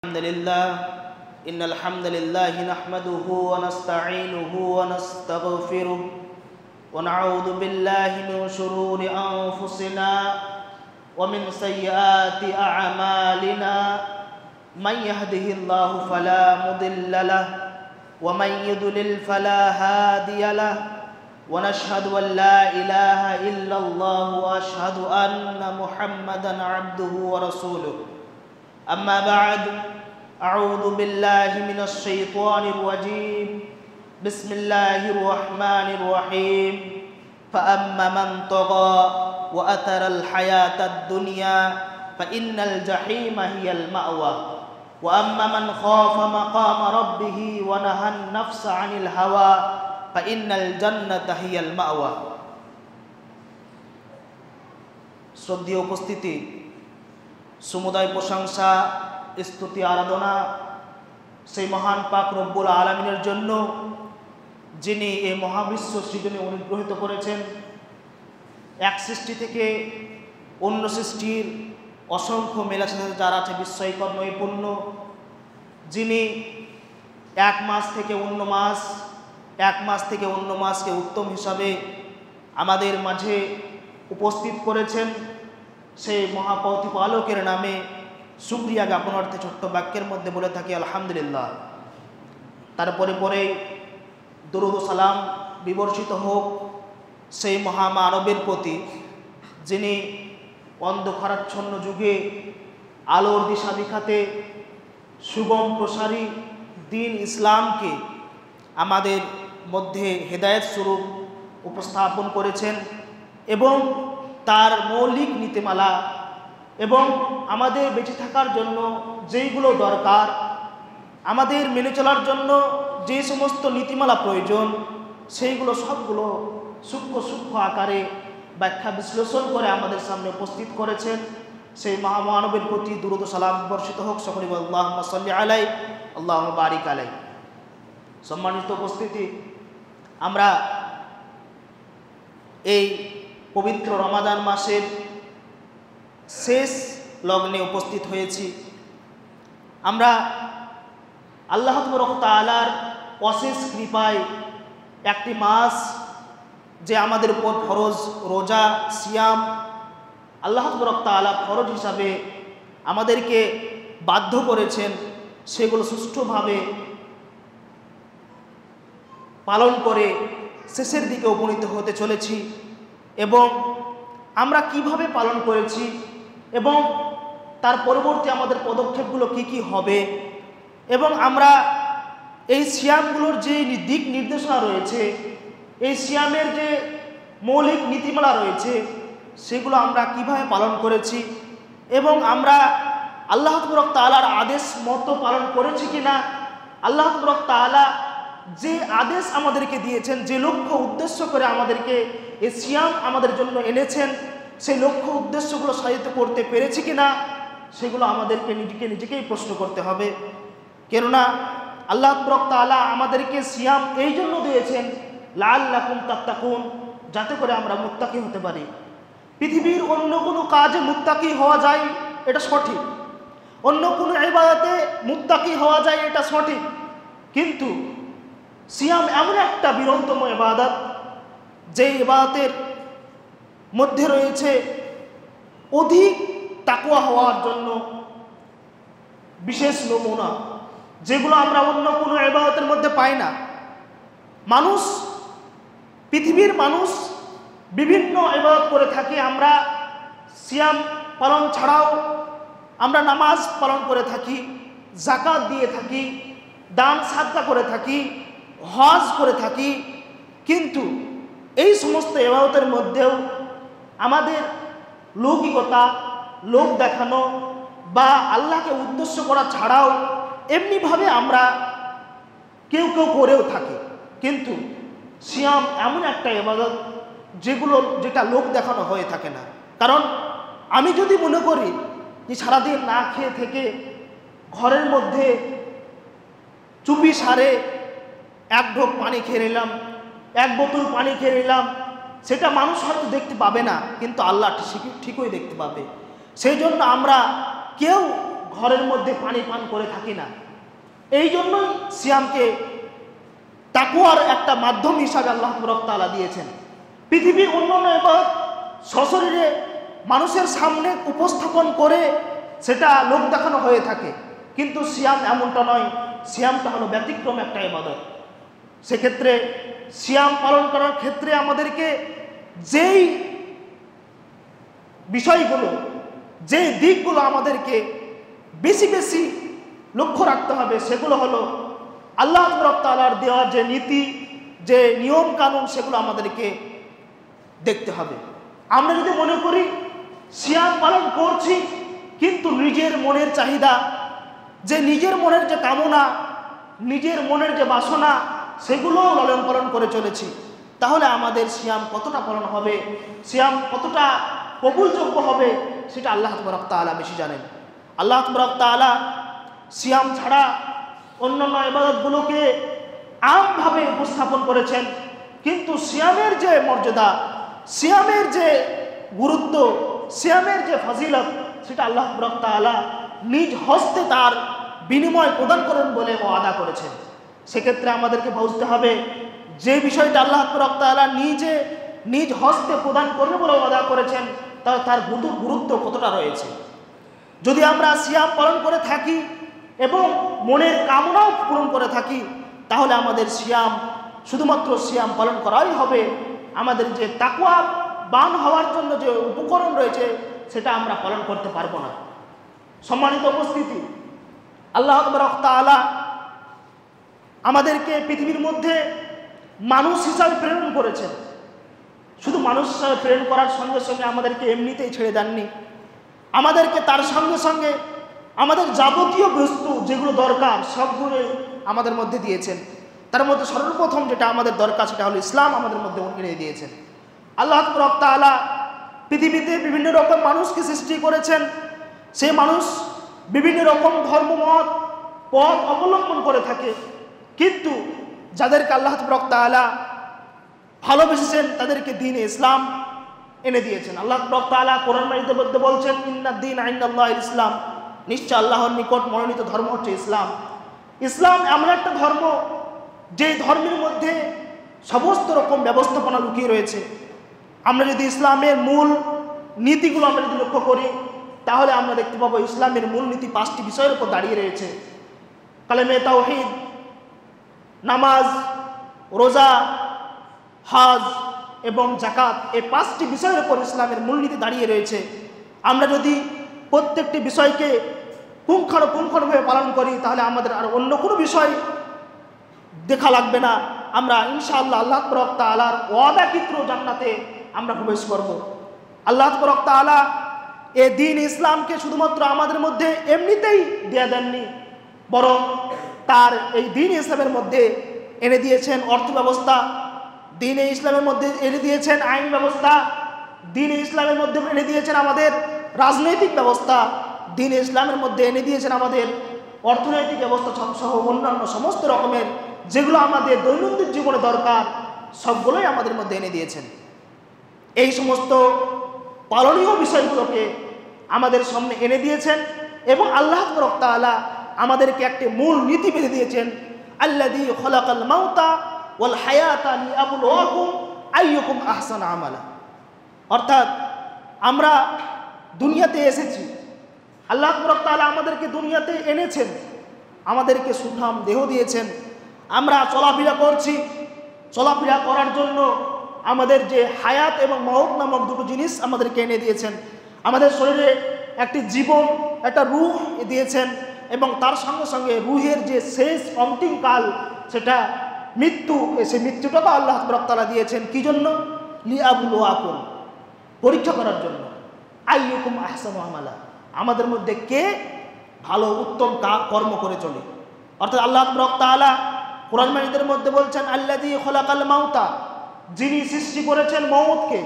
الحمد لله إن الحمد لله نحمده ونستعينه ونستغفره ونعوذ بالله من شرور أنفسنا ومن سيئات أعمالنا من يهده الله فلا مضل له ومن يضلل فلا هادي له ونشهد أن لا إله إلا الله وأشهد أن محمدا عبده ورسوله أما بعد أعوذ بالله من الشيطان الرجيم بسم الله الرحمن الرحيم فأما من طغى وأثر الحياة الدنيا فإن الجحيم هي المأوى وأما من خاف مقام ربه ونهى النفس عن الهوى فإن الجنة هي المأوى শ্রদ্ধেয় উপস্থিতি, সমুদায় প্রশংসা স্তুতি আরাধনা সেই মহান পাক রব্বুল আলামিনের জন্য, যিনি এই মহাবিশ্ব সৃজনে অনুগ্রহিত করেছেন। এক সৃষ্টি থেকে অন্য সৃষ্টির অসংখ্য মেলার সাথে যারা আছে বিস্ময়কর নৈপুণ্য, যিনি এক মাস থেকে অন্য মাস, এক মাস থেকে অন্য মাসকে উত্তম হিসাবে আমাদের মাঝে উপস্থিত করেছেন, সেই মহাপ্রতিপালকের নামে শুকরিয়া জ্ঞাপনার্থে ছোট্ট বাক্যের মধ্যে বলে থাকি আলহামদুলিল্লাহ। তারপরে পরে দরুদ ও সালাম বিবর্ষিত হোক সেই মহামানবের প্রতি, যিনি অন্ধকারাচ্ছন্ন যুগে আলোর দিশা দেখাতে সুগম প্রসারী দ্বীন ইসলামকে আমাদের মধ্যে হেদায়েত স্বরূপ উপস্থাপন করেছেন এবং তার মৌলিক নীতিমালা এবং আমাদের বেঁচে থাকার জন্য যেইগুলো দরকার, আমাদের মেনে চলার জন্য যে সমস্ত নীতিমালা প্রয়োজন, সেইগুলো সবগুলো সূক্ষ্ম সূক্ষ্ম আকারে ব্যাখ্যা বিশ্লেষণ করে আমাদের সামনে উপস্থিত করেছেন। সেই মহামানবের প্রতি দুরূদ ও সালাম বর্ষিত হোক। সকলে আল্লাহুম্মা সাল্লি আলাইহি আল্লাহুম্মা বারিক আলাইহি। সম্মানিত উপস্থিতি, আমরা এই পবিত্র রমাদান মাসের শেষ লগ্নে উপস্থিত হয়েছি। আমরা আল্লাহ তাআলার অশেষ কৃপায় একটি মাস যে আমাদের উপর ফরজ রোজা সিয়াম আল্লাহ তাআলা ফরজ হিসাবে আমাদেরকে বাধ্য করেছেন, সেগুলো সুষ্ঠুভাবে পালন করে শেষের দিকে উপনীত হতে চলেছি। এবং আমরা কিভাবে পালন করেছি এবং তার পরবর্তী আমাদের পদক্ষেপগুলো কি কি হবে, এবং আমরা এই সিয়ামগুলোর যে দিক নির্দেশনা রয়েছে, এই সিয়ামের যে মৌলিক নীতিমালা রয়েছে, সেগুলো আমরা কিভাবে পালন করেছি এবং আমরা আল্লাহ তাআলার আদেশ মতো পালন করেছি কিনা, আল্লাহ তাআলা যে আদেশ আমাদেরকে দিয়েছেন, যে লক্ষ্য উদ্দেশ্য করে আমাদেরকে এই সিয়াম আমাদের জন্য এনেছেন, সেই লক্ষ্য উদ্দেশ্যগুলো সাধিত করতে পেরেছি কিনা, সেগুলো আমাদেরকে নিজেকেই প্রশ্ন করতে হবে। কেননা আল্লাহ তাআলা আমাদেরকে সিয়াম এই জন্য দিয়েছেন লাআল্লাকুম তাত্তাকুন, যাতে করে আমরা মুত্তাকি হতে পারি। পৃথিবীর অন্য কোনো কাজে মুত্তাকি হওয়া যায়, এটা সঠিক, অন্য কোনো ইবাদতে মুত্তাকি হওয়া যায়, এটা সঠিক, কিন্তু সিয়াম এমন একটা বৃহত্তম ইবাদত, যে ইবাদতের মধ্যে রয়েছে অধিক তাকওয়া হওয়ার জন্য বিশেষ নমুনা, যেগুলো আমরা অন্য কোনো ইবাদতের মধ্যে পাই না। পৃথিবীর মানুষ বিভিন্ন ইবাদত করে থাকে। আমরা সিয়াম পালন ছাড়াও আমরা নামাজ পালন করে থাকি, যাকাত দিয়ে থাকি, দান সাদকা করে থাকি, হজ করে থাকি, কিন্তু এই সমস্ত ইবাদতের মধ্যেও আমাদের লৌকিকতা, লোক দেখানো বা আল্লাহকে উদ্দেশ্য করা ছাড়াও এমনিভাবে আমরা কেউ করেও থাকি। কিন্তু সিয়াম এমন একটা ইবাদত যেটা লোক দেখানো হয়ে থাকে না। কারণ আমি যদি মনে করি যে সারাদিন না খেয়ে থেকে ঘরের মধ্যে চুপি সারে এক ঢোক পানি খেয়ে নিলাম, এক বোতল পানি খেয়ে নিলাম, সেটা মানুষ হয়তো দেখতে পাবে না, কিন্তু আল্লাহ ঠিকই দেখতে পাবে। সেই জন্য আমরা কেউ ঘরের মধ্যে পানি পান করে থাকি না। এই জন্যই সিয়ামকে তাকওয়ার একটা মাধ্যম হিসাবে আল্লাহ তাআলা দিয়েছেন। পৃথিবীর অন্যান্য ইবাদত সশরীরে মানুষের সামনে উপস্থাপন করে সেটা লোক দেখানো হয়ে থাকে, কিন্তু সিয়াম এমনটা নয়। সিয়ামটা হলো ব্যতিক্রম একটা ইবাদত। সেক্ষেত্রে সিয়াম পালন করার ক্ষেত্রে আমাদেরকে যেই বিষয়গুলো, যে দিকগুলো আমাদেরকে বেশি বেশি লক্ষ্য রাখতে হবে সেগুলো হলো আল্লাহ তাআলার দেওয়া যে নীতি, যে নিয়ম কানুন, সেগুলো আমাদেরকে দেখতে হবে। আমরা যদি মনে করি সিয়াম পালন করছি কিন্তু নিজের মনের চাহিদা, যে নিজের মনের যে কামনা, নিজের মনের যে বাসনা, সেগুলো লালন পালন করে চলেছি, তাহলে আমাদের সিয়াম কতটা পালন হবে, সিয়াম কতটা কবুলযোগ্য হবে, সেটা আল্লাহ তাআলা বেশি জানেন। আল্লাহ তাআলা সিয়াম ছাড়া অন্যান্য ইবাদতগুলোকে আমভাবে উপস্থাপন করেছেন, কিন্তু সিয়ামের যে মর্যাদা, সিয়ামের যে গুরুত্ব, সিয়ামের যে ফজিলত, সেটা আল্লাহ তাআলা নিজ হস্তে তার বিনিময় প্রদান করেন বলে ওয়াদা করেছেন। সেক্ষেত্রে আমাদেরকে বুঝতে হবে যে বিষয়টা আল্লাহ তাআলা নিজ হস্তে প্রদান করবে বলে ওয়াদা করেছেন, তার গুরুত্ব কতটা রয়েছে। যদি আমরা সিয়াম পালন করে থাকি এবং মনের কামনাও পূরণ করে থাকি, তাহলে আমাদের সিয়াম শুধুমাত্র সিয়াম পালন করাই হবে। আমাদের যে তাকওয়া বান হওয়ার জন্য যে উপকরণ রয়েছে সেটা আমরা পালন করতে পারবো না। সম্মানিত উপস্থিতি, আল্লাহ তাআলা আমাদেরকে পৃথিবীর মধ্যে মানুষ হিসাবে প্রেরণ করেছেন। শুধু মানুষ হিসাবে প্রেরণ করার সঙ্গে সঙ্গে আমাদেরকে এমনিতেই ছেড়ে দেননি, আমাদেরকে তার সঙ্গে সঙ্গে আমাদের যাবতীয় বস্তু যেগুলো দরকার সবগুলো আমাদের মধ্যে দিয়েছেন। তার মধ্যে সর্বপ্রথম যেটা আমাদের দরকার সেটা হলো ইসলাম আমাদের মধ্যে এনে দিয়েছেন। আল্লাহ তাআলা পৃথিবীতে বিভিন্ন রকম মানুষকে সৃষ্টি করেছেন। সেই মানুষ বিভিন্ন রকম ধর্মমত পথ অবলম্বন করে থাকে, কিন্তু যাদেরকে আল্লাহ তাআলা ভালোবেসেছেন তাদেরকে দ্বীন ইসলাম এনে দিয়েছেন। আল্লাহ তাআলা কোরআন মাজিদের মধ্যে বলছেন, ইন্নাদ দীন ইনদাল্লাহিল ইসলাম, নিশ্চয় আল্লাহর নিকট মনোনীত ধর্ম হচ্ছে ইসলাম। ইসলাম এমন একটা ধর্ম যে ধর্মের মধ্যে সমস্ত রকম ব্যবস্থাপনা লুকিয়ে রয়েছে। আমরা যদি ইসলামের মূল নীতিগুলো আমরা যদি লক্ষ্য করি, তাহলে আমরা দেখতে পাবো ইসলামের মূল নীতি 5টি বিষয়ের উপর দাঁড়িয়ে রয়েছে। কালেমে তাওহীদ, নামাজ, রোজা, হজ এবং যাকাত, এই 5টি বিষয়ের উপর ইসলামের মূলনীতি দাঁড়িয়ে রয়েছে। আমরা যদি প্রত্যেকটি বিষয়কে পুঙ্খানুপুঙ্খভাবে পালন করি, তাহলে আমাদের আর অন্য কোনো বিষয় দেখা লাগবে না। আমরা ইনশাআল্লাহ আল্লাহ তাআলার ওয়াদাকৃত জান্নাতে আমরা প্রবেশ করব। আল্লাহ তাআলা এই দ্বীন ইসলামকে শুধুমাত্র আমাদের মধ্যে এমনিতেই দিয়ে দেননি, বরং তার এই দ্বীন ইসলামের মধ্যে এনে দিয়েছেন অর্থ ব্যবস্থা, দ্বীন ইসলামের মধ্যে এনে দিয়েছেন আইন ব্যবস্থা, দ্বীন ইসলামের মধ্যে এনে দিয়েছেন আমাদের রাজনৈতিক ব্যবস্থা, দ্বীন ইসলামের মধ্যে এনে দিয়েছেন আমাদের অর্থনৈতিক ব্যবস্থা সহ অন্যান্য সমস্ত রকমের যেগুলো আমাদের দৈনন্দিন জীবনে দরকার, সবগুলোই আমাদের মধ্যে এনে দিয়েছেন। এই সমস্ত পালনীয় বিষয়গুলোকে আমাদের সামনে এনে দিয়েছেন এবং আল্লাহ তাআলা আমাদেরকে একটি মূল নীতি বেঁধে দিয়েছেন, আল্লাযী খালাকাল মাউতা ওয়াল হায়াতা লিয়াবলুয়াকুম আইয়ুকুম আহসানু আমালা। অর্থাৎ আমরা দুনিয়াতে এসেছি, আল্লাহ তাআলা আমাদেরকে দুনিয়াতে এনেছেন, আমাদেরকে সুঠাম দেহ দিয়েছেন, আমরা চলাফেরা করছি। চলাফেরা করার জন্য আমাদের যে হায়াত এবং মওত নামক দুটো জিনিস আমাদেরকে এনে দিয়েছেন। আমাদের শরীরে একটি জীবন, একটা রূহ দিয়েছেন এবং তার সঙ্গে সঙ্গে রূহের যে শেষ অন্তিম কাল সেটা মৃত্যু, সেই মৃত্যুটাও আল্লাহ তাআলা দিয়েছেন। কি জন্য? লিয়াবলুয়াকুম, পরীক্ষা করার জন্য। আইয়ুকুম আহসানু আমালা, আমাদের মধ্যে কে ভালো উত্তম কর্ম করে চলে। অর্থাৎ আল্লাহ তাআলা কোরআন মাজিদের মধ্যে বলছেন, আল্লাযী খালাকাল মাউতা, যিনি সৃষ্টি করেছেন মওতকে,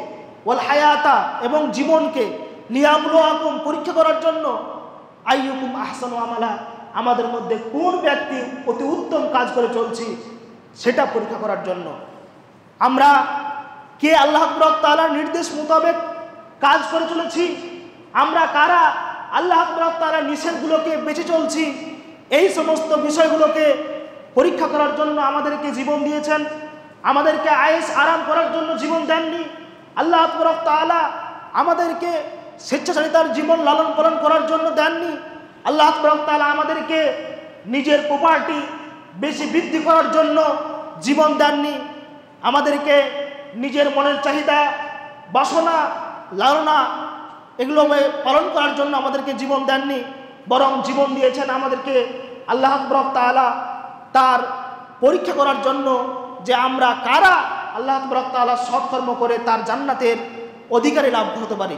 ওয়াল হায়াতা এবং জীবনকে, লিয়াবলুয়াকুম, পরীক্ষা করার জন্য, আইয়ুকুম আহসানু আমালা, আমাদের মধ্যে কোন ব্যক্তি অতি উত্তম কাজ করে চলছি সেটা পরীক্ষা করার জন্য। আমরা কে আল্লাহ তাআলার নির্দেশ মোতাবেক কাজ করে চলেছি, আমরা কারা আল্লাহ তাআলার নিষেধগুলোকে বেঁচে চলছি, এই সমস্ত বিষয়গুলোকে পরীক্ষা করার জন্য আমাদেরকে জীবন দিয়েছেন। আমাদেরকে আয়েশ আরাম করার জন্য জীবন দেননি। আল্লাহ তাআলা আমাদেরকে স্বেচ্ছাচারিতার জীবন লালন পালন করার জন্য দেননি। আল্লাহ তাআলা আমাদেরকে নিজের প্রপার্টি বেশি বৃদ্ধি করার জন্য জীবন দেননি। আমাদেরকে নিজের মনের চাহিদা, বাসনা, লালনা এগুলো পালন করার জন্য আমাদেরকে জীবন দেননি, বরং জীবন দিয়েছেন আমাদেরকে আল্লাহ তাআলা তার পরীক্ষা করার জন্য যে আমরা কারা আল্লাহ তাআলা সৎকর্ম করে তার জান্নাতের অধিকারী লাভ হতে পারি।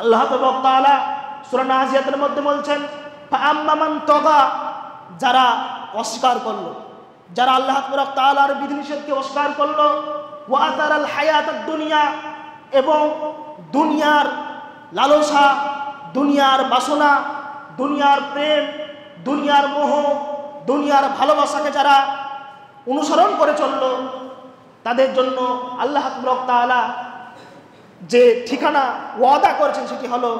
আল্লাহ তাআলা সূরা নাজিয়াতের মধ্যে বলছেন, ফাআম্মা মান তাগা, যারা অস্বীকার করলো, যারা আল্লাহ তাআলার বিধিনিষেধকে অস্বীকার করলো, ওয়া আতারাল হায়াতাদ দুনিয়া, এবং দুনিয়ার লালসা, দুনিয়ার বাসনা, দুনিয়ার প্রেম, দুনিয়ার মোহ, দুনিয়ার ভালোবাসাকে যারা অনুসরণ করে চলল, তাদের জন্য আল্লাহ তাআলা যে ঠিকানা ওয়াদা করেছেন সেটি হলো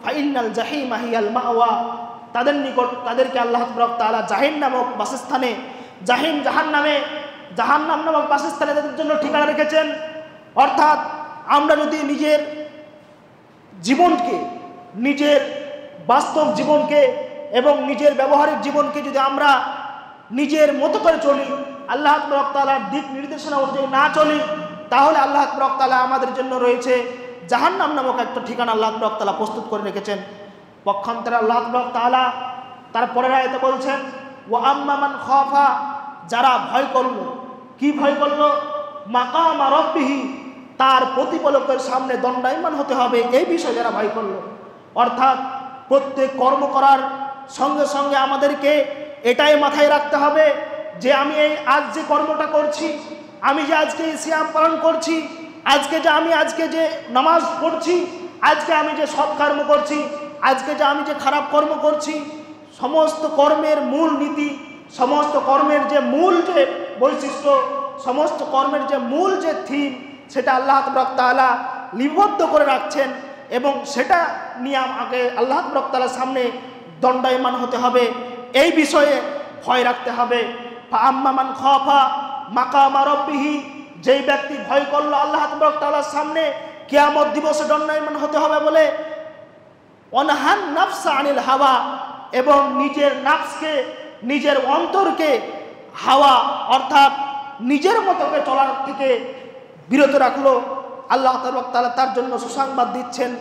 ফাইনাল জাহিমা হিয়াল মাওয়া। তাদের নিকট তাদেরকে আল্লাহ তাআলা জাহিম নামক বাসস্থানে, জাহান্নাম নামক বাসস্থানে তাদের জন্য ঠিকানা রেখেছেন। অর্থাৎ আমরা যদি নিজের জীবনকে, নিজের বাস্তব জীবনকে এবং নিজের ব্যবহারিক জীবনকে যদি আমরা নিজের মতো করে চলি, আল্লাহ তাআলার দিক নির্দেশনা অনুযায়ী না চলি, তাহলে আল্লাহ তাআলা আমাদের জন্য রয়েছে জাহান্নাম নামক একটা ঠিকানা আল্লাহ তাআলা প্রস্তুত করে রেখেছেন। পক্ষান্তরে আল্লাহ তাআলা তার পরের আয়াতে বলছেন, ওয়া আম্মা মান খাফা, যারা ভয় করলো, কি ভয় করলো? মাকামা রাব্বিহি, তার প্রতিপালকের সামনে দণ্ডায়মান হতে হবে, এই বিষয়ে যারা ভয় করলো। অর্থাৎ প্রত্যেক কর্ম করার সঙ্গে সঙ্গে আমাদেরকে এটাই মাথায় রাখতে হবে যে আমি আজ যে কর্মটা করছি, আমি যে আজকে সিয়াম পালন করছি, আজকে যে নামাজ পড়ছি, আজকে আমি যে সৎ কর্ম করছি, আজকে যে আমি যে খারাপ কর্ম করছি, সমস্ত কর্মের মূল নীতি, সমস্ত কর্মের যে মূল যে বৈশিষ্ট্য, সমস্ত কর্মের যে মূল যে থিম, সেটা আল্লাহ তাআলা লিপিবদ্ধ করে রাখছেন এবং সেটা নিয়ে আমাকে আল্লাহ তাআলার সামনে দণ্ডায়মান হতে হবে। এই বিষয়ে ভয় রাখতে হবে। ফাআম্মা মান খাফা মাকামা রাব্বিহি, যেই ব্যক্তি ভয় করলো আল্লাহ তাআলার সামনে কিয়ামত দিবসে দণ্ডায়মান হতে হবে বলে, অনহান নাফসা আনিল হাওয়া, এবং নিজের নাফসকে, নিজের অন্তরকে হাওয়া অর্থাৎ নিজের মতোকে চলার থেকে বিরত রাখলো, আল্লাহ তাআলা তার জন্য সুসংবাদ দিচ্ছেন,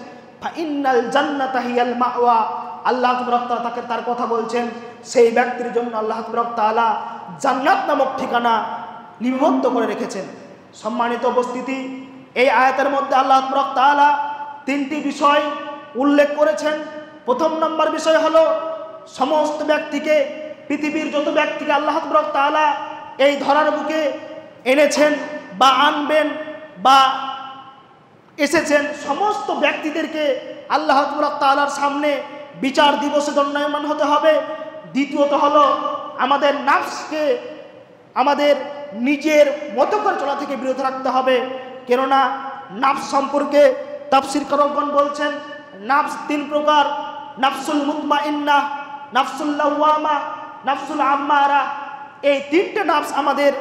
ফাইনাল জান্নাতা হিয়াল মাওয়া। আল্লাহ তাআলা তাকে তার কথা বলছেন, সেই ব্যক্তির জন্য আল্লাহ তাআলা জান্নাত নামক ঠিকানা লিপিবদ্ধ করে রেখেছেন। সম্মানিত উপস্থিতি, এই আয়াতের মধ্যে আল্লাহ তাআলা তিনটি বিষয় উল্লেখ করেছেন। প্রথম নম্বর বিষয় হলো সমস্ত ব্যক্তিকে, পৃথিবীর যত ব্যক্তিকে আল্লাহ তাআলা এই ধরার বুকে এনেছেন বা আনবেন বা এসেছেন, সমস্ত ব্যক্তিদেরকে আল্লাহ তাআলার সামনে বিচার দিবসে দণ্ডায়মান হতে হবে। দ্বিতীয়ত হলো আমাদের নাফসকে আমাদের নিজের মতো করে চলা থেকে বিরত রাখতে হবে। কেননা নাফস সম্পর্কে তাফসীরকারগণ বলছেন, নাফস তিন প্রকার: নাফসুল মুতমাইন্নাহ, নাফসুল লাওয়ামা, নাফসুল আম্মারা। এই তিনটে নাফস আমাদের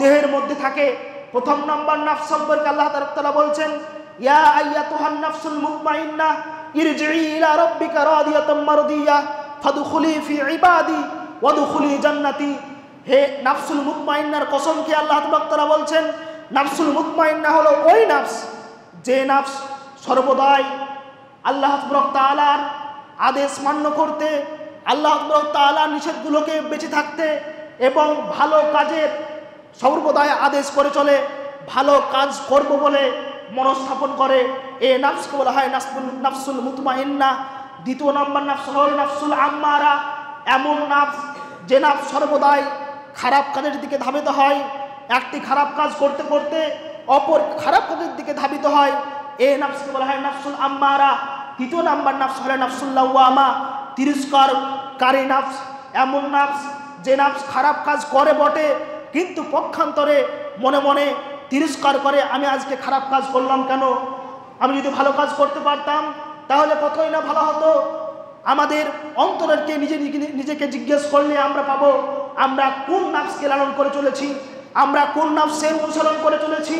দেহের মধ্যে থাকে। প্রথম নম্বর নাফস সম্পর্কে আল্লাহ তাআলা বলছেন, ইয়া আইয়াতুহান নাফসুল মুতমাইন্নাহ ইরজিই ইলা রাব্বিকা রাদিয়াতাম মারদিয়াহ ফাদখুলি ফি ইবাদি ওয়াদখুলি জান্নাতি। হে নাফসুল মুতমাইন্নার কসম কি আল্লাহ তাআলা বলছেন, নাফসুল মুতমাইন্না হলো ওই নাফস যে নাফস সর্বদাই আল্লাহ তাআলার আদেশ মান্য করতে, আল্লাহ তাআলার নিষেধগুলোকে বেঁচে থাকতে এবং ভালো কাজের সর্বদাই আদেশ করে চলে, ভালো কাজ করব বলে মনস্থাপন করে। এই নাফসকে বলা হয় নাফসুল মুতমাইন্না। দ্বিতীয় নম্বর নাফস হল নাফসুল আম্মারা, এমন নাফস যে নাফস সর্বদাই খারাপ কাজের দিকে ধাবিত হয়, একটি খারাপ কাজ করতে করতে অপর খারাপ কাজের দিকে ধাবিত হয়। এই নাফসকে বলা হয় নাফসুল আম্মারা। তৃতীয় নাম্বার নাফস হল নাফসুল লাওয়ামা, তিরস্কারকারী নাফস, এমন নাফস যে নাফস খারাপ কাজ করে বটে কিন্তু পক্ষান্তরে মনে মনে তিরস্কার করে, আমি আজকে খারাপ কাজ করলাম কেন, আমি যদি ভালো কাজ করতে পারতাম তাহলে কতই না ভালো হতো। আমাদের অন্তরেরকে নিজেকে জিজ্ঞেস করলে আমরা পাবো আমরা কোন নাফসকে লালন করে চলেছি, আমরা কোন নাফসের অনুসরণ করে চলেছি,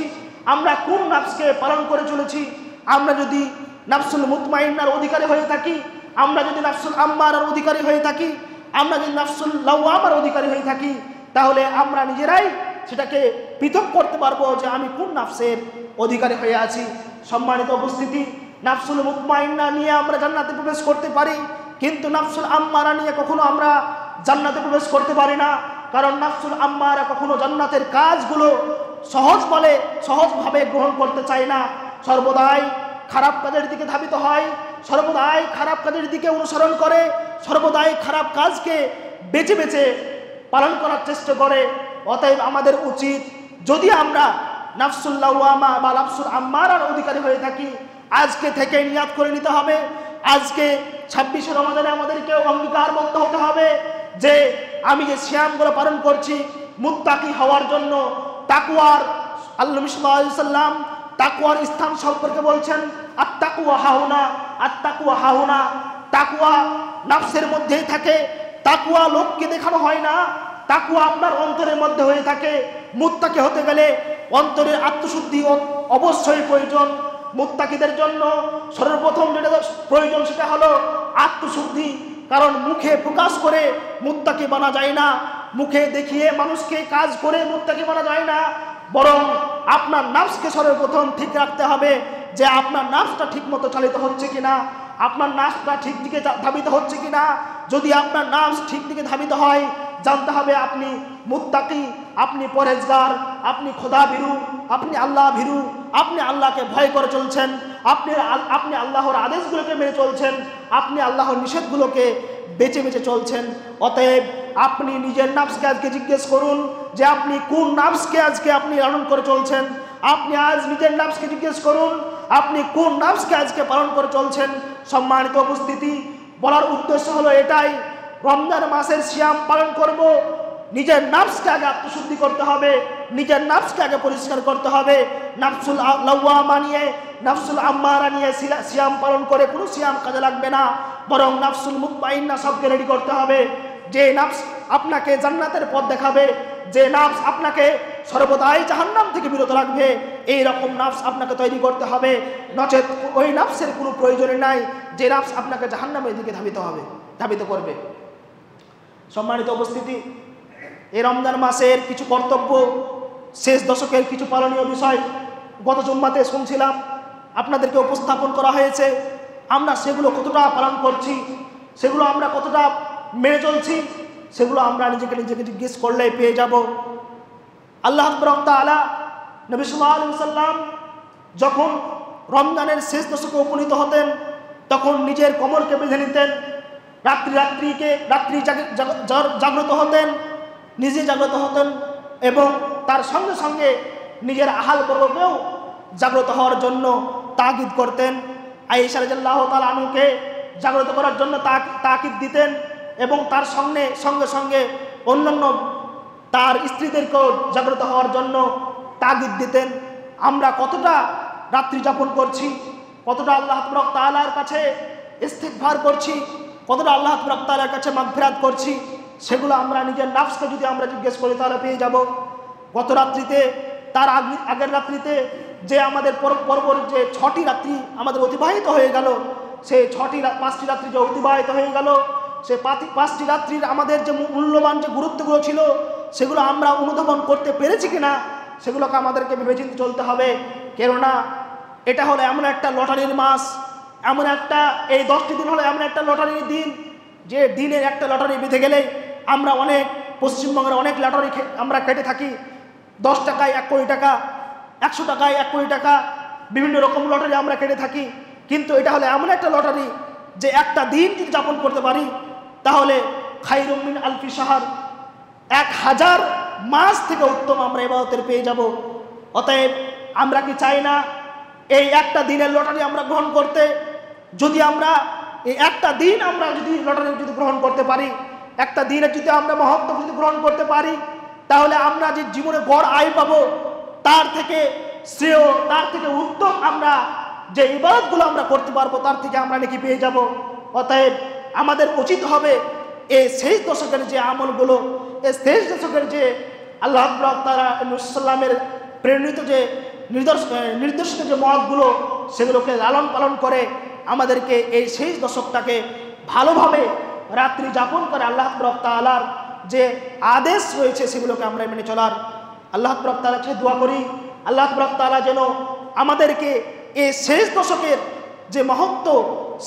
আমরা কোন নাফসকে পালন করে চলেছি। আমরা যদি নাফসুল মুতমাইন্নার অধিকারী হয়ে থাকি, আমরা যদি নাফসুল আম্মারার অধিকারী হয়ে থাকি, আমরা যদি নাফসুল লাওয়ামার অধিকারী হয়ে থাকি, তাহলে আমরা নিজেরাই সেটাকে পৃথক করতে পারবো যে আমি কোন নাফসের অধিকারী হয়ে আছি। সম্মানিত উপস্থিতি, নাফসুল মুতমাইন্না নিয়ে আমরা জান্নাতে প্রবেশ করতে পারি, কিন্তু নাফসুল আম্মারা নিয়ে কখনো আমরা জান্নাতে প্রবেশ করতে পারি না। কারণ নাফসুল আম্মারা কখনো জান্নাতের কাজগুলো সহজভাবে গ্রহণ করতে চায় না, সর্বদাই খারাপ কাজের দিকে ধাবিত হয়, সর্বদাই খারাপ কাজের দিকে অনুসরণ করে, সর্বদাই খারাপ কাজকে বেছে বেছে পালন করার চেষ্টা করে। অতএব আমাদের উচিত, যদি আমরা নাফসুল লাওয়ামা বা নাফসুল আম্মারার অধিকারী হয়ে থাকি, আজকে থেকে নিয়াত করে নিতে হবে, আজকে 26শে রমাদানে আমাদেরকে অঙ্গীকারবদ্ধ হতে হবে যে আমি যে সিয়ামগুলো পালন করছি মুত্তাকি হওয়ার জন্য। তাকওয়ার আল্লাহ সাল্লাল্লাহু আলাইহি ওয়াসাল্লাম তাকওয়ার স্থান সম্পর্কে বলছেন, আত-তাকওয়া হাহুনা, আত-তাকওয়া হাহুনা। তাকওয়া নফসের মধ্যেই থাকে, তাকওয়া লোককে দেখানো হয় না, তাকওয়া আপনার অন্তরের মধ্যে হয়ে থাকে। মুত্তাকি হতে গেলে অন্তরের আত্মশুদ্ধি অবশ্যই প্রয়োজন। মুত্তাকিদের জন্য সর্বপ্রথম যেটা প্রয়োজন সেটা হলো আত্মশুদ্ধি। কারণ মুখে প্রকাশ করে মুত্তাকি বানা যায় না, মুখে দেখিয়ে মানুষকে কাজ করে মুত্তাকি বানা যায় না, বরং আপনার নাফসকে সর্বপ্রথম ঠিক রাখতে হবে যে আপনার নাফসটা ঠিক মতো চালিত হচ্ছে কিনা, আপনার নাফসটা ঠিক দিকে ধাবিত হচ্ছে কিনা। যদি আপনার নাফস ঠিক দিকে ধাবিত হয়, জানতে হবে আপনি মুত্তাকি, আপনি পরহেজগার, আপনি খোদা ভীরু, আপনি আল্লাহ ভীরু, আপনি আল্লাহকে ভয় করে চলছেন, আপনি আল্লাহর আদেশগুলোকে মেনে চলছেন, আপনি আল্লাহর নিষেধগুলোকে বেছে বেছে চলছেন। অতএব আপনি নিজের নাফসকে আজকে জিজ্ঞেস করুন যে আপনি কোন নাফসকে আজকে আপনি লালন করে চলছেন। আপনি আজ নিজের নাফসকে জিজ্ঞেস করুন আপনি কোন নাফসকে আজকে পালন করে চলছেন। সম্মানিত উপস্থিতি, বলার উদ্দেশ্য হলো এটাই, রমজান মাসের সিয়াম পালন করব, নিজের নাফসকে আগে আত্মশুদ্ধি করতে হবে, নিজের নাফসকে আগে পরিষ্কার করতে হবে। নাফসুল লাওয়ামা নিয়ে, নাফসুল আম্মারা নিয়ে সিয়াম পালন করে কোনো সিয়াম কাজে লাগবে না, বরং নাফসুল মুতমাইন্না সবকে রেডি করতে হবে। যে নাফস আপনাকে জান্নাতের পথ দেখাবে, যে নাফস আপনাকে সর্বদাই জাহান্নাম থেকে বিরত রাখবে, এই রকম নাফস আপনাকে তৈরি করতে হবে। নচেত ওই নাফসের কোনো প্রয়োজনই নাই যে নাফস আপনাকে জাহান্নামের দিকে ধাবিত করবে। সম্মানিত উপস্থিতি, এই রমজান মাসের কিছু কর্তব্য, শেষ দশকের কিছু পালনীয় বিষয় গত জুম্মাতে শুনছিলাম, আপনাদেরকে উপস্থাপন করা হয়েছে। আমরা সেগুলো কতটা পালন করছি, সেগুলো আমরা কতটা মেনে চলছি, সেগুলো আমরা নিজেকে জিজ্ঞেস করলেই পেয়ে যাব। আল্লাহ তাআলা নবী সাল্লাল্লাহু আলাইহি ওয়াসাল্লাম যখন রমজানের শেষ দশকে উপনীত হতেন, তখন নিজের কোমরকে বেঁধে নিতেন, রাত্রি জাগ্রত হতেন, নিজে জাগ্রত হতেন, এবং তার সঙ্গে সঙ্গে নিজের আহাল বর্গকেও জাগ্রত হওয়ার জন্য তাকিদ করতেন। আয়েশা রাদিয়াল্লাহু তাআলা আনহাকে জাগ্রত করার জন্য তাকিদ দিতেন, এবং তার সঙ্গে সঙ্গে অন্যান্য তার স্ত্রীদেরকেও জাগ্রত হওয়ার জন্য তাগিদ দিতেন। আমরা কতটা রাত্রি যাপন করছি, কতটা আল্লাহ তাআলার কাছে ইস্তিগফার করছি, কতটা আল্লাহ তাআলার কাছে মাগফিরাত করছি, সেগুলো আমরা নিজের নাফসকে যদি আমরা জিজ্ঞেস করি তাহলে পেয়ে যাব। গত রাত্রিতে, তার আগের রাত্রিতে যে আমাদের পরপর যে 6টি রাত্রি আমাদের অতিবাহিত হয়ে গেল, সেই 5টি রাত্রি যে অতিবাহিত হয়ে গেল, সেই 5টি রাত্রির আমাদের যে মূল্যবান যে গুরুত্বগুলো ছিল, সেগুলো আমরা অনুধাবন করতে পেরেছি কিনা, সেগুলোকে আমাদেরকে ভেবেচিন্তে চলতে হবে। কেননা এটা হলো এমন একটা লটারির মাস, এই 10টি দিন হলো এমন একটা লটারির দিন, যে দিনের একটা লটারি বেঁধে গেলে আমরা পশ্চিমবঙ্গের অনেক লটারি আমরা কেটে থাকি। 10 টাকায় 1 কোটি টাকা, 100 টাকায় 1 কোটি টাকা, বিভিন্ন রকম লটারি আমরা কেটে থাকি। কিন্তু এটা হলো এমন একটা লটারি যে একটা দিন যদি যাপন করতে পারি, তাহলে খায়রুম মিন আলফি শাহর, 1000 মাস থেকে উত্তম আমরা ইবাদতের পেয়ে যাব। অতএব আমরা কি চাই না এই একটা দিনের লটারি আমরা গ্রহণ করতে? যদি আমরা এই একটা দিন আমরা যদি লটারি গ্রহণ করতে পারি, একটা দিনের যদি আমরা মহত্ব যদি গ্রহণ করতে পারি, তাহলে আমরা যে জীবনে গড় আয় পাবো, তার থেকে শ্রেয়, তার থেকে উত্তম আমরা যে ইবাদতগুলো আমরা করতে পারবো তার থেকে আমরা নাকি পেয়ে যাব। অতএব আমাদের উচিত হবে এই শেষ দশকের যে আমলগুলো, এই শেষ দশকের যে আল্লাহ তাআলা সাল্লামের প্রেরিত যে নির্দেশিত যে মতগুলো, সেগুলোকে লালন পালন করে আমাদেরকে এই শেষ দশকটাকে ভালোভাবে রাত্রি যাপন করে আল্লাহ তাআলার যে আদেশ রয়েছে সেগুলোকে আমরা মেনে চলার আল্লাহ তাআলার কাছে দোয়া করি। আল্লাহ তাআলা যেন আমাদেরকে এই শেষ দশকের যে মহত্ব,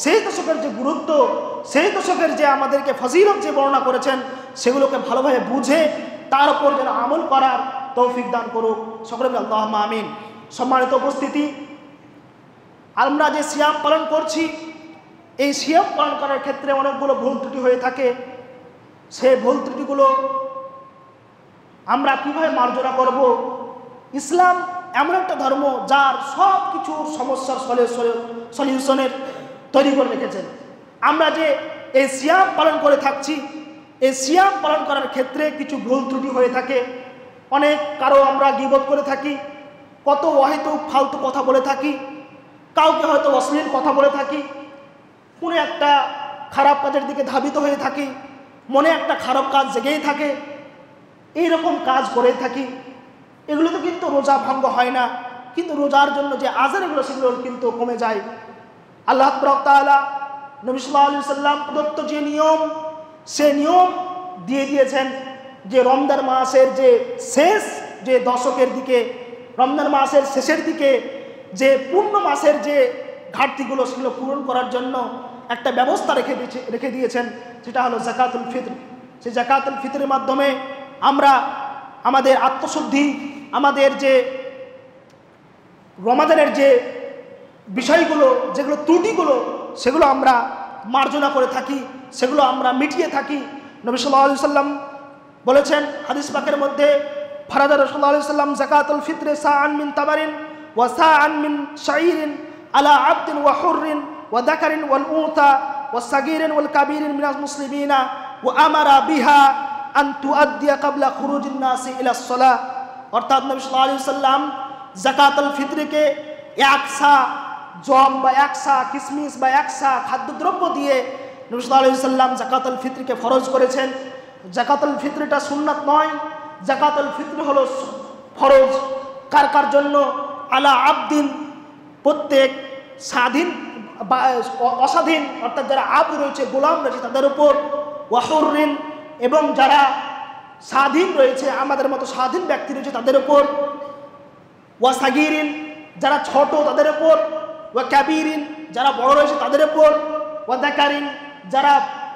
শেষ দশকের যে গুরুত্ব, শেষ দশকের যে আমাদেরকে ফজিলত যে বর্ণনা করেছেন সেগুলোকে ভালোভাবে বুঝে তার উপর যেন আমল করার তৌফিক দান করুক। সকলে বলি আল্লাহুম্মা আমিন। সম্মানিত উপস্থিতি, আমরা যে সিয়াম পালন করছি, এই সিয়াম পালন করার ক্ষেত্রে অনেকগুলো ভুল ত্রুটি হয়ে থাকে। সেই ভুল ত্রুটিগুলো আমরা কীভাবে মার্জনা করব? ইসলাম এমন একটা ধর্ম যার সব কিছুর সমস্যার সলিউশনের তৈরি করে রেখেছেন। আমরা যে এই সিয়াম পালন করে থাকছি, এই সিয়াম পালন করার ক্ষেত্রে কিছু ভুল ত্রুটি হয়ে থাকে। অনেক কারো আমরা গীবত করে থাকি, কত হয়তো ফালতু কথা বলে থাকি, কাউকে হয়তো অশ্লীল কথা বলে থাকি, কোনো একটা খারাপ কাজের দিকে ধাবিত হয়ে থাকি, মনে একটা খারাপ কাজ জেগেই থাকে, এইরকম কাজ করে থাকি। এগুলো তো কিন্তু রোজা ভঙ্গ হয় না, কিন্তু রোজার জন্য যে আজার এগুলো সেগুলো কিন্তু কমে যায়। আল্লাহ তাআলা নবী সাল্লাল্লাহু আলাইহি সাল্লাম প্রদত্ত যে নিয়ম, সে নিয়ম দিয়ে দিয়েছেন যে রমজান মাসের যে শেষ যে দশকের দিকে, রমজান মাসের শেষের দিকে যে পূর্ণ মাসের যে ঘাটতিগুলো সেগুলো পূরণ করার জন্য একটা ব্যবস্থা রেখে দিয়েছেন, সেটা হলো যাকাতুল ফিতর। সেই যাকাতুল ফিতরের মাধ্যমে আমরা আমাদের আত্মশুদ্ধি, আমাদের যে রমাদানের যে বিষয়গুলো, যেগুলো ত্রুটিগুলো, সেগুলো আমরা মার্জনা করে থাকি, সেগুলো আমরা মিটিয়ে থাকি। নবী সাল্লাল্লাহু আলাইহি সাল্লাম বলেছেন হাদিস পাকের মধ্যে, ফারাদা রাসূলুল্লাহ সাল্লাল্লাহু আলাইহি ওয়াসাল্লাম যাকাতুল ফিতরে সাআন মিন তামারিন ওয়া সাআন মিন শাঈরিন আলা আবদিন ওয়া হুররিন ওয়া যাকারিন ওয়াল উনসা ওয়া সাগীরিন ওয়াল কাবীরিন মিনাল মুসলিমিনা ওয়া আমারা বিহা আন তুআদ্দিয়া ক্বাবলা খুরুজিন নাসি ইলাস সালাহ। অর্থাৎ নবী সাল্লাল্লাহু আলাইহি ওয়াসাল্লাম যাকাতুল ফিতরকে একসা জম বা একসা কিশমিশ বা একসা খাদ্যদ্রব্য দিয়ে নবী সাল্লাল্লাহু আলাইহি ওয়াসাল্লাম যাকাতুল ফিতরকে ফরজ করেছেন। যাকাতুল ফিতরটা সুন্নাত নয়, যাকাতুল ফিতর হলো ফরজ। কার কার জন্য? আলা আবদিন, প্রত্যেক স্বাধীন বা অস্বাধীন অর্থাৎ যারা আবদ রয়েছে, গোলাম রয়েছে তাদের উপর, ওয়া হুররিন, এবং যারা স্বাধীন রয়েছে আমাদের মতো স্বাধীন ব্যক্তি রয়েছে তাদের উপর, ওয়া সাগীরিন, যারা ছোট তাদের উপর, ওয়া কাবীরিন, যারা বড় রয়েছে তাদের উপর, ওয়া যাকারিন, যারা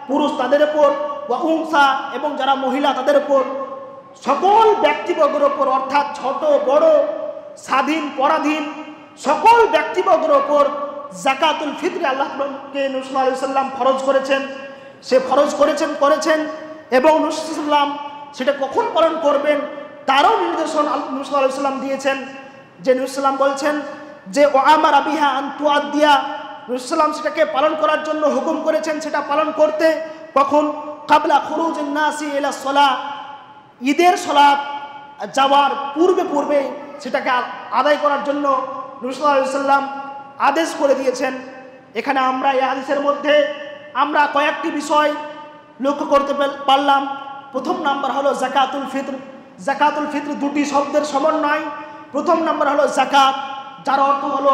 পুরুষ তাদের উপর, ওয়া উনসা, এবং যারা মহিলা তাদের উপর। সকল ব্যক্তিবর্গের উপর, অর্থাৎ ছোট বড় স্বাধীন পরাধীন সকল ব্যক্তিবর্গের উপর যাকাতুল ফিতর আল্লাহকে নবী সাল্লাল্লাহু আলাইহি ওয়াসাল্লাম ফরজ করেছেন। সে ফরজ করেছেন এবং নবী সাল্লাল্লাহু আলাইহি ওয়াসাল্লাম সেটা কখন পালন করবেন তারও নির্দেশনা নবী সাল্লাল্লাহু আলাইহি ওয়াসাল্লাম দিয়েছেন। যে নবী সাল্লাল্লাহু আলাইহি ওয়াসাল্লাম বলছেন যে ও আমারা বিহা আন তুআদ্দিয়া, নবী সাল্লাল্লাহু আলাইহি ওয়াসাল্লাম সেটাকে পালন করার জন্য হুকুম করেছেন, সেটা পালন করতে কখন? ক্বাবলা খুরুজিন নাসি ইলাস সালাহ, ঈদের সালাত যাওয়ার পূর্বে সেটাকে আদায় করার জন্য নবী সাল্লাল্লাহু আলাইহি ওয়াসাল্লাম আদেশ করে দিয়েছেন। এখানে আমরা এই হাদিসের মধ্যে আমরা কয়েকটি বিষয় লক্ষ্য করতে পারলাম। প্রথম নাম্বার হলো যাকাতুল ফিতর। যাকাতুল ফিতর দুটি শব্দের সমন্বয়। প্রথম নাম্বার হলো যাকাত, যার অর্থ হলো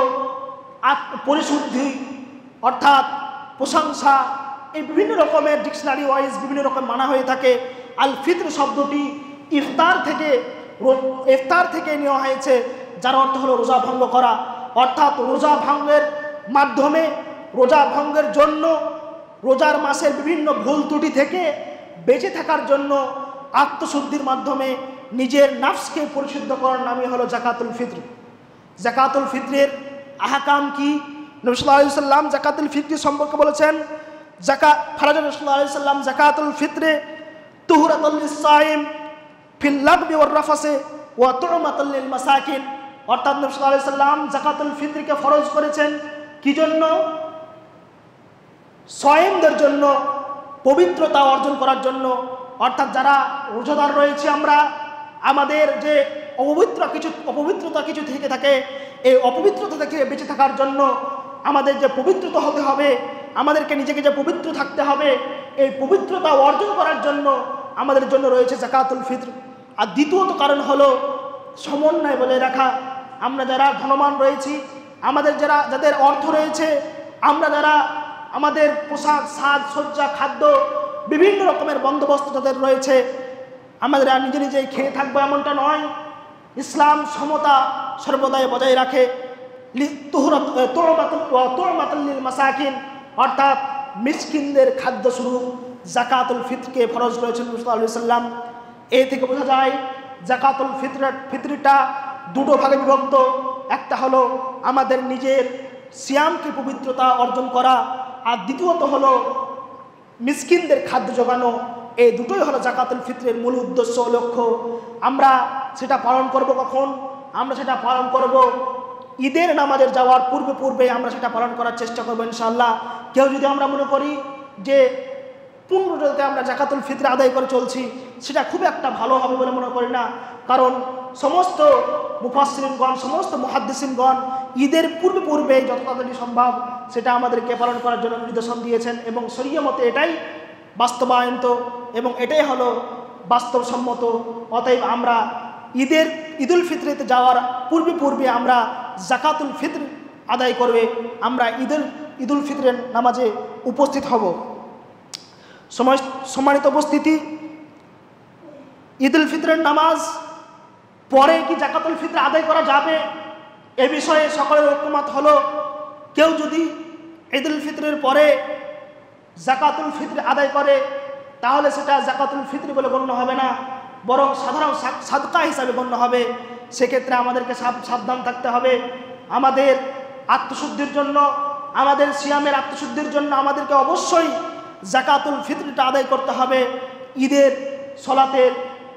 পরিশুদ্ধি অর্থাৎ প্রশংসা। এই বিভিন্ন রকমের ডিকশনারি ওয়াইজ বিভিন্ন রকম মানা হয়ে থাকে। আল ফিতর শব্দটি ইফতার থেকে নেওয়া হয়েছে, যার অর্থ হলো রোজা ভঙ্গ করা। অর্থাৎ রোজা ভঙ্গের মাধ্যমে, রোজা ভঙ্গের জন্য, রোজার মাসের বিভিন্ন ভুল ত্রুটি থেকে বেঁচে থাকার জন্য আত্মশুদ্ধির মাধ্যমে নিজের নাফসকে পরিশুদ্ধ করার নামই হলো যাকাতুল ফিতর। যাকাতুল ফিতরের আহকাম কি? নবী সাল্লাল্লাহু আলাইহি ওয়াসাল্লাম যাকাতুল ফিতর সম্পর্কে বলেছেন, ফারাজা রাসূলুল্লাহ সাল্লাল্লাহু আলাইহি ওয়াসাল্লাম যাকাতুল ফিতরে তুহরাতুল লিস-সাইম ফিল লাগবি ওয়ার রাফাসে ওয়া তু'মাতুল লিল মাসাকিন। অর্থাৎ নবী সাল্লাল্লাহু আলাইহি ওয়াসাল্লাম যাকাতুল ফিতরকে ফরজ করেছেন কি জন্য? সায়েমদের জন্য, পবিত্রতা অর্জন করার জন্য। অর্থাৎ যারা রোজাদার রয়েছে আমরা, আমাদের যে অপবিত্রতা কিছু থেকে থাকে, এই অপবিত্রতা থেকে বেঁচে থাকার জন্য আমাদের যে পবিত্রতা হতে হবে, আমাদেরকে নিজেকে যে পবিত্র থাকতে হবে, এই পবিত্রতা অর্জন করার জন্য আমাদের জন্য রয়েছে যাকাতুল ফিত্র। আর দ্বিতীয়ত কারণ হলো সমন্বয় বজায় রাখা। আমরা যারা ধনবান রয়েছি, আমাদের যাদের অর্থ রয়েছে, আমরা যারা আমাদের পোশাক, সাজসজ্জা, খাদ্য, বিভিন্ন রকমের বন্দোবস্ত যাদের রয়েছে, আমাদের নিজে নিজেই খেয়ে থাকবো এমনটা নয়। ইসলাম সমতা সর্বদাই বজায় রাখে। তুরমাতুল মাসাকিন, অর্থাৎ মিসকিনদের খাদ্য স্বরূপ যাকাতুল ফিত্রকে ফরজ করেছেন নবী সাল্লাল্লাহু আলাইহি ওয়াসাল্লাম। এই থেকে বোঝা যায় যাকাতুল ফিত্রটা দুটো ভাগে বিভক্ত। একটা হলো আমাদের নিজের সিয়ামকে পবিত্রতা অর্জন করা, আর দ্বিতীয়ত হলো মিসকিনদের খাদ্য যোগানো। এই দুটোই হলো যাকাতুল ফিত্রের মূল উদ্দেশ্য, লক্ষ্য। আমরা সেটা পালন করব কখন? আমরা সেটা পালন করব ঈদের নামাজের যাওয়ার পূর্বে আমরা সেটা পালন করার চেষ্টা করবো ইনশাআল্লাহ। কেউ যদি আমরা মনে করি যে পূর্ণতাতে আমরা যাকাতুল ফিত্র আদায় করে চলছি, সেটা খুব একটা ভালো হবে বলে মনে করি না। কারণ সমস্ত মুফাসসিরিনগণ, সমস্ত মুহাদ্দিসিনগণ ঈদের পূর্বে যত তাড়াতাড়ি সম্ভব সেটা আমাদেরকে পালন করার জন্য নির্দেশন দিয়েছেন, এবং শরীয়ত মতে এটাই বাস্তবায়িত এবং এটাই হলো বাস্তবসম্মত। অতএব আমরা ঈদুল ফিত্রেতে যাওয়ার পূর্বে আমরা যাকাতুল ফিত্র আদায় করবে, আমরা ঈদুল ফিত্রের নামাজে উপস্থিত হব। সম্মানিত উপস্থিতি, ঈদুল ফিত্রের নামাজ পরে কি যাকাতুল ফিত্র আদায় করা যাবে, এ বিষয়ে সকলের ঐক্যমত হলো কেউ যদি ঈদুল ফিত্রের পরে যাকাতুল ফিত্র আদায় করে তাহলে সেটা যাকাতুল ফিত্র বলে গণ্য হবে না, বরং সাধারণ সাদকা হিসাবে গণ্য হবে। সেক্ষেত্রে আমাদেরকে সাবধান থাকতে হবে। আমাদের আত্মশুদ্ধির জন্য, আমাদের সিয়ামের আত্মশুদ্ধির জন্য আমাদেরকে অবশ্যই যাকাতুল ফিত্রটা আদায় করতে হবে। ঈদের সলাতের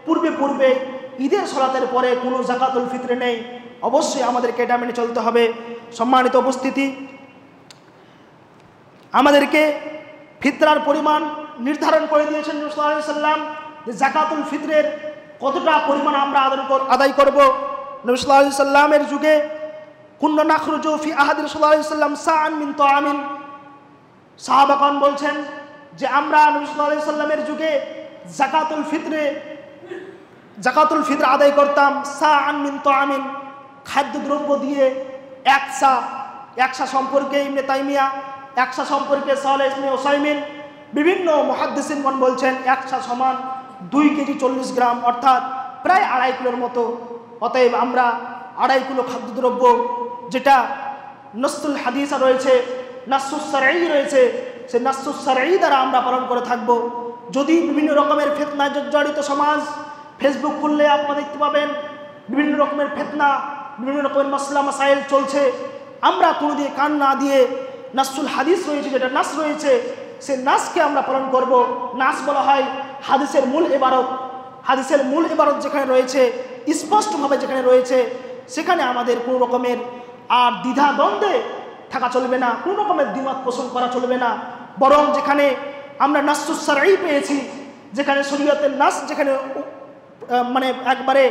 পূর্বে ঈদের সলাতের পরে কোনো যাকাতুল ফিত্র নেই, অবশ্যই আমাদেরকে এটা মেনে চলতে হবে। সম্মানিত উপস্থিতি, আমাদেরকে ফিতরার পরিমাণ নির্ধারণ করে দিয়েছেন নবী সাল্লাল্লাহু আলাইহি ওয়াসাল্লাম, যে যাকাতুল ফিত্রের কতটা পরিমাণ আমরা আদায় করব। নবী সাল্লাল্লাহু আলাইহি ওয়াসাল্লামের যুগে কুন্না নাখরুজু ফি আহাদি রাসূলুল্লাহ সাল্লাল্লাহু আলাইহি ওয়াসাল্লাম সাআন মিন তাআমিন, সাহাবাগণ বলছেন যে আমরা নবী সাল্লাল্লাহু আলাইহি ওয়াসাল্লামের যুগে যাকাতুল ফিত্র আদায় করতাম সাআন মিন তাআমিন, খাদ্যদ্রব্য দিয়ে একসা সম্পর্কে ইবনে তাইমিয়া, একসা সম্পর্কে সালেহ ইবনে উসাইমিন, বিভিন্ন মুহাদ্দিসিনগণ বলছেন একসা সমান 2 কেজি 40 গ্রাম, অর্থাৎ প্রায় 2.5 কিলোর মতো। অতএব আমরা 2.5 কিলো খাদ্যদ্রব্য, যেটা নাসুল হাদিসা রয়েছে, নাসুস শারঈ রয়েছে, সেই নাসুস শারঈ দ্বারা আমরা পালন করে থাকব। যদি বিভিন্ন রকমের ফিতনায় জর্জরিত সমাজ, ফেসবুক খুললে আপনারা দেখতে পাবেন বিভিন্ন রকমের ফিতনা, বিভিন্ন রকমের মাসলা মাসাইল চলছে, আমরা কোনো দিয়ে কান না দিয়ে নাসুল হাদিস রয়েছে, যেটা নাস রয়েছে, সেই নাসকে আমরা পালন করব। নাস বলা হয় হাদিসের মূল ইবারত। হাদিসের মূল ইবারত যেখানে রয়েছে, স্পষ্টভাবে যেখানে রয়েছে, সেখানে আমাদের কোনো রকমের আর দ্বিধা দ্বন্দ্বে থাকা চলবে না, কোনো রকমের দ্বিমত পোষণ করা চলবে না। বরং যেখানে আমরা নাসুস শারঈ পেয়েছি, যেখানে শরীয়তের নাস যেখানে মানে একবারে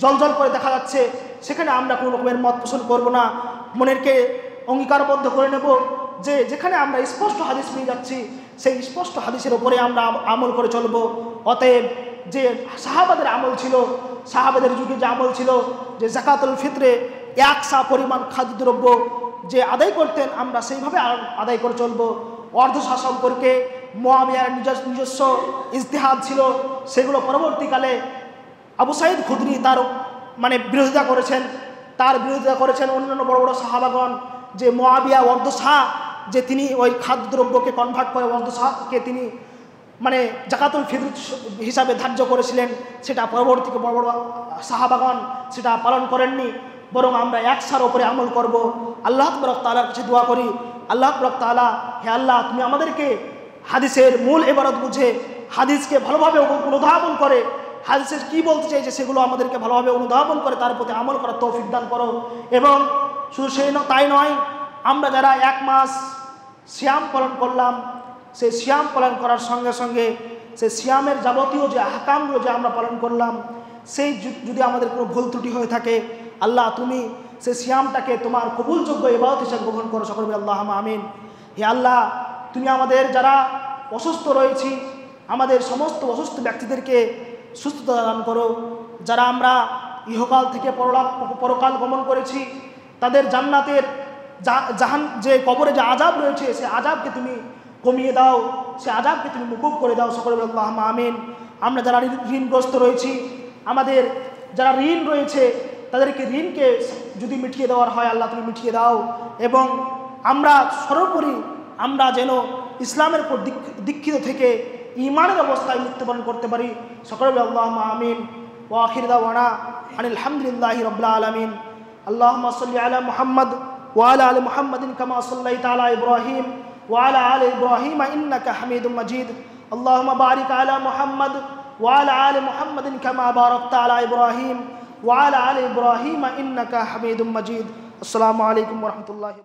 জলজল করে দেখা যাচ্ছে, সেখানে আমরা কোনো রকমের মত পোষণ করব না। মনেরকে অঙ্গীকারবদ্ধ করে নেব যে যেখানে আমরা স্পষ্ট হাদিস পেয়ে যাচ্ছি, সেই স্পষ্ট হাদিসের উপরে আমরা আমল করে চলব। অতএব যে সাহাবাদের আমল ছিল, সাহাবাদের যুগে যে আমল ছিল, যে যাকাতুল ফিত্রে 1 পরিমাণ খাদ্যদ্রব্য যে আদায় করতেন, আমরা সেইভাবে আদায় করে চলব। অর্ধশা সম্পর্কে মুআবিয়ার নিজস্ব ইজতিহাদ ছিল, সেগুলো পরবর্তীকালে আবু সাঈদ খুদরি তার বিরোধিতা করেছেন। তার বিরোধিতা করেছেন অন্যান্য বড় বড় সাহাবাগণ, যে মুআবিয়া অর্ধশা, যে তিনি ওই খাদ্যদ্রব্যকে কনভার্ট করে অর্ধশাকে তিনি যাকাতুল ফিত্র হিসাবে ধার্য করেছিলেন, সেটা পরবর্তী বড় বড় সাহাবাগণ সেটা পালন করেননি। বরং আমরা 1 ওপরে আমল করব। আল্লাহ তাআলার কাছে দোয়া করি, আল্লাহ তাআলা, হে আল্লাহ, তুমি আমাদেরকে হাদিসের মূল ইবারত বুঝে, হাদিসকে ভালোভাবে অনুধাবন করে, হাদিসের কি বলতে চাইছে সেগুলো আমাদেরকে ভালোভাবে অনুধাবন করে তার প্রতি আমল করার তৌফিক দান করো। এবং শুধু তাই নয়, আমরা যারা 1 মাস সিয়াম পালন করলাম, সেই সিয়াম পালন করার সঙ্গে সঙ্গে সেই সিয়ামের যাবতীয় যে আহকামগুলো যে আমরা পালন করলাম, সেই যদি আমাদের কোনো ভুল ত্রুটি হয়ে থাকে আল্লাহ তুমি সেই সিয়ামটাকে তোমার কবুলযোগ্য ইবাদত হিসেবে গ্রহণ করো, সকলে বলি আল্লাহুম্মা আমিন। হে আল্লাহ, তুমি আমাদের যারা অসুস্থ রয়েছি আমাদের সমস্ত অসুস্থ ব্যক্তিদেরকে সুস্থতা দান করো। যারা আমরা ইহকাল থেকে পরকাল গমন করেছি তাদের জান্নাতের জাহান যে কবরে যে আযাব রয়েছে সে আযাবকে তুমি কমিয়ে দাও, সে আযাবকে তুমি মুকুব করে দাও, সকলে বলি আল্লাহুম্মা আমিন। আমরা যারা ঋণগ্রস্ত রয়েছি আমাদের যারা ঋণ রয়েছে তাদেরকে ঋণকে যদি মিটিয়ে দেওয়ার হয় আল্লাহ তুমি মিটিয়ে দাও, এবং আমরা সর্বোপরি আমরা যেন ইসলামের উপর দীক্ষিত থেকে ঈমানের অবস্থায় মৃত্যুবরণ করতে পারি, সকলে বলি আল্লাহুম্মা আমিন। ওয়া আখির দাওয়ানা আনিল হামদুলিল্লাহি রাব্বিল আলামিন। আল্লাহুম্মা সাল্লি আলা মুহাম্মদ ওয়া আলা আলি মুহাম্মাদিন কামা সাল্লাইতা আলা ইব্রাহিম ওয়া আলা আলি ইব্রাহিম ইন্নাকা হামিদুম মাজিদ। আল্লাহুম্মা বারিক আলা মুহাম্মদ ওয়া আলা আলি মুহাম্মাদিন কামা বারাকতা আলা ইব্রাহিম ওয়া আলা আলি ইব্রাহিম ইন্নাকা হামিদুম মাজিদ। আসসালামু আলাইকুম ওয়া রাহমাতুল্লাহি।